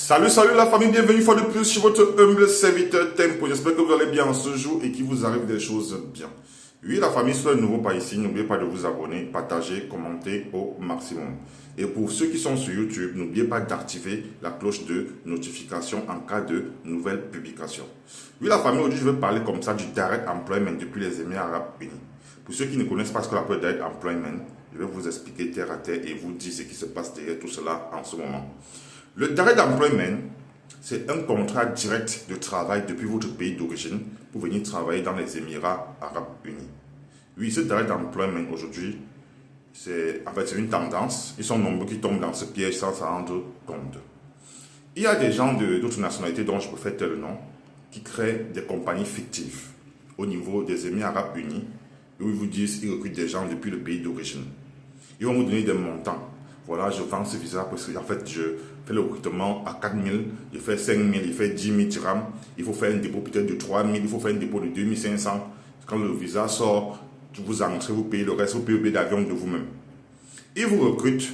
Salut la famille, bienvenue une fois de plus sur votre humble serviteur Tempo. J'espère que vous allez bien en ce jour et qu'il vous arrive des choses bien. Oui la famille, si vous êtes nouveau par ici, n'oubliez pas de vous abonner, partager, commenter au maximum. Et pour ceux qui sont sur YouTube, n'oubliez pas d'activer la cloche de notification en cas de nouvelles publications. Oui la famille, aujourd'hui je vais parler comme ça du Direct Employment depuis les Émirats Arabes Unis. Pour ceux qui ne connaissent pas ce qu'on appelle Direct Employment, je vais vous expliquer terre à terre et vous dire ce qui se passe derrière tout cela en ce moment. Le Direct Employment, c'est un contrat direct de travail depuis votre pays d'origine pour venir travailler dans les Émirats Arabes Unis. Oui, ce Direct Employment aujourd'hui, c'est une tendance. Ils sont nombreux qui tombent dans ce piège sans s'en rendre compte. Il y a des gens d'autres nationalités dont je peux faire tel nom qui créent des compagnies fictives au niveau des Émirats Arabes Unis où ils vous disent qu'ils recrutent des gens depuis le pays d'origine. Ils vont vous donner des montants. Voilà, je vends ce visa parce que en fait, je fais le recrutement à 4 000, je fais 5 000, je fais 10 000 dirhams. Il faut faire un dépôt peut-être de 3 000, il faut faire un dépôt de 2 500. Quand le visa sort, vous entrez, vous payez le reste, vous payez le billet d'avion de vous-même. Ils vous recrutent,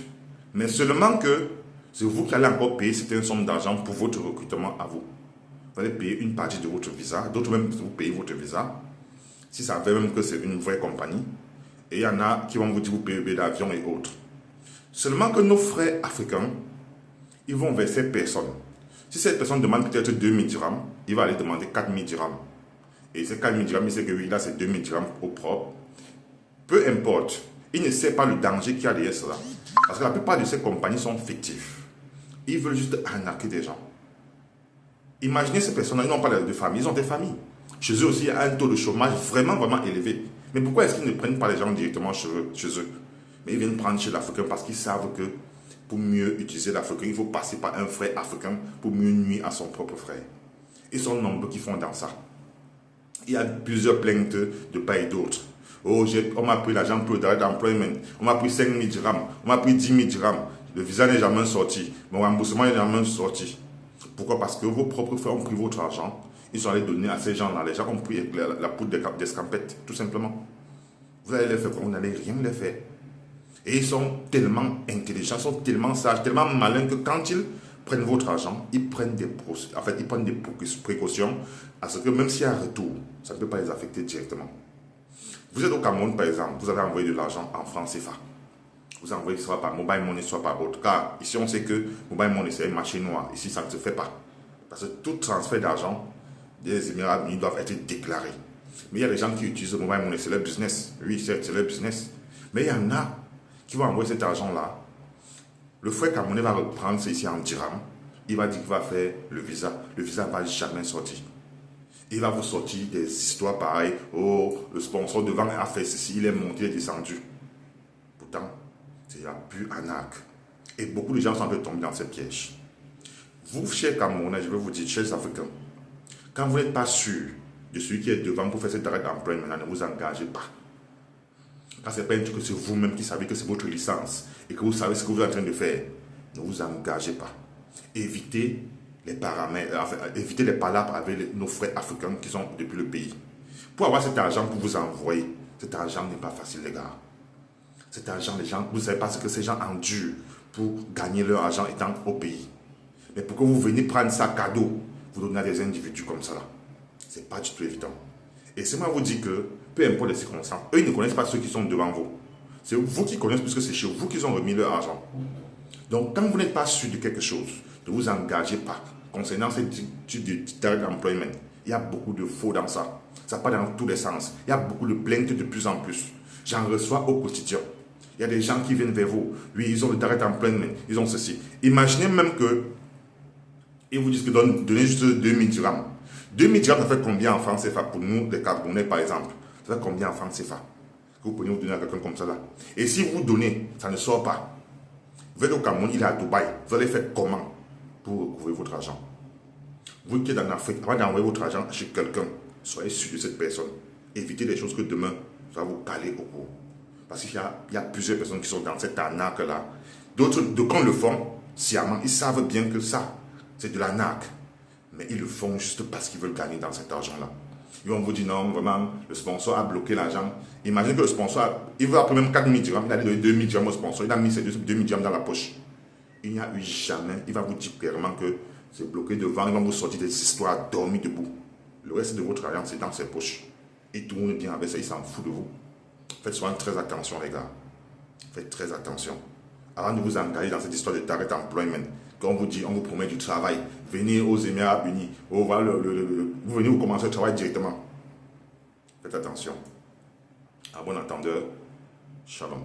mais seulement que c'est vous qui allez encore payer certaines sommes d'argent pour votre recrutement à vous. Vous allez payer une partie de votre visa, d'autres même vous payez votre visa. Si ça fait même que c'est une vraie compagnie. Et il y en a qui vont vous dire vous payez le billet d'avion et autres. Seulement que nos frères africains, ils vont verser personne. Si cette personne demande peut-être 2 000 dirhams, il va aller demander 4 000 dirhams. Et ces 4 000 dirhams, il sait que oui, là c'est 2 000 dirhams au propre. Peu importe, il ne sait pas le danger qu'il y a derrière cela. Parce que la plupart de ces compagnies sont fictives. Ils veulent juste arnaquer des gens. Imaginez ces personnes, ils n'ont pas de famille, ils ont des familles. Chez eux aussi, il y a un taux de chômage vraiment élevé. Mais pourquoi est-ce qu'ils ne prennent pas les gens directement chez eux? Mais ils viennent prendre chez l'Africain parce qu'ils savent que pour mieux utiliser l'Africain, il faut passer par un frère africain pour mieux nuire à son propre frère. Ils sont nombreux qui font dans ça. Il y a plusieurs plaintes de part et d'autre. Oh, on m'a pris l'argent pour le Direct Employment. On m'a pris 5 000 dirhams. On m'a pris 10 000 dirhams. Le visa n'est jamais sorti. Mon remboursement n'est jamais sorti. Pourquoi? Parce que vos propres frères ont pris votre argent. Ils sont allés donner à ces gens-là. Les gens ont pris la poudre d'escampette, tout simplement. Vous allez les faire quoi? Vous n'allez rien les faire. Et ils sont tellement intelligents, sont tellement sages, tellement malins que quand ils prennent votre argent, ils prennent des précautions à ce que même s'il y a un retour, ça ne peut pas les affecter directement. Vous êtes au Cameroun par exemple, vous avez envoyé de l'argent en francs CFA. Vous envoyez soit par mobile money, soit par autre. Car ici on sait que mobile money c'est un marché noir. Ici ça ne se fait pas. Parce que tout transfert d'argent des Émirats Unis doivent être déclarés. Mais il y a des gens qui utilisent le mobile money, c'est leur business. Oui, c'est leur business. Mais il y en a qui vont envoyer cet argent-là. Le frère camerounais va reprendre ceci en dirham. Il va dire qu'il va faire le visa. Le visa ne va jamais sortir. Il va vous sortir des histoires pareilles. Oh, le sponsor devant a fait ceci, il est monté et descendu. Pourtant, c'est la pure arnaque. Et beaucoup de gens sont un peu tombés dans ce piège. Vous, chers Camerounais, je vais vous dire, chers Africains, quand vous n'êtes pas sûr de celui qui est devant pour faire cette direct employment, ne vous engagez pas. Quand ce n'est pas un truc que c'est vous-même qui savez que c'est votre licence et que vous savez ce que vous êtes en train de faire, ne vous engagez pas. Évitez les paramètres, évitez les palabres avec nos frères africains qui sont depuis le pays. Pour avoir cet argent pour vous envoyer, cet argent n'est pas facile, les gars. Cet argent, les gens, vous ne savez pas ce que ces gens endurent pour gagner leur argent étant au pays. Mais pour que vous veniez prendre ça cadeau, vous donnez à des individus comme ça là. Ce n'est pas du tout évident. Et c'est moi vous dire que, peu importe les circonstances, eux ils ne connaissent pas ceux qui sont devant vous. C'est vous qui connaissez puisque c'est chez vous qu'ils ont remis leur argent. Donc quand vous n'êtes pas sûr de quelque chose, ne vous engagez pas concernant ce type de direct employment. Il y a beaucoup de faux dans ça. Ça part dans tous les sens. Il y a beaucoup de plaintes de plus en plus. J'en reçois au quotidien. Il y a des gens qui viennent vers vous. Oui, ils ont le direct employment, ils ont ceci. Imaginez même que ils vous disent que donnez juste 2 000 dirhams. 2 000 dirhams, ça fait combien en francs CFA pour nous, les Camerounais par exemple? Ça fait combien en francs CFA que vous pouvez vous donner à quelqu'un comme ça là? Et si vous donnez, ça ne sort pas. Vous êtes au Cameroun, il est à Dubaï. Vous allez faire comment pour recouvrir votre argent? Vous qui êtes en Afrique, avant d'envoyer votre argent chez quelqu'un, soyez sûr de cette personne. Évitez les choses que demain, ça va vous caler au cou. Parce qu'il y a plusieurs personnes qui sont dans cette arnaque-là. D'autres, quand le font, sciemment, ils savent bien que ça, c'est de l'arnaque. Mais ils le font juste parce qu'ils veulent gagner dans cet argent-là. Ils vont vous dire non, vraiment, le sponsor a bloqué l'argent. Imaginez que le sponsor, il veut appeler même 4 000 dirhams, il a donné 2 000 dirhams au sponsor, il a mis ces 2 000 dirhams dans la poche. Il n'y a eu jamais, il va vous dire clairement que C'est bloqué devant, il va vous sortir des histoires dormir debout. Le reste de votre argent, c'est dans ses poches. Et tout le monde est bien avec ça, il s'en fout de vous. Faites souvent très attention, les gars. Faites très attention. Avant de vous engager dans cette histoire de direct employment, quand on vous dit, on vous promet du travail, venez aux Émirats Unis, vous venez vous commencer le travail directement. Faites attention. À bon entendeur, shalom.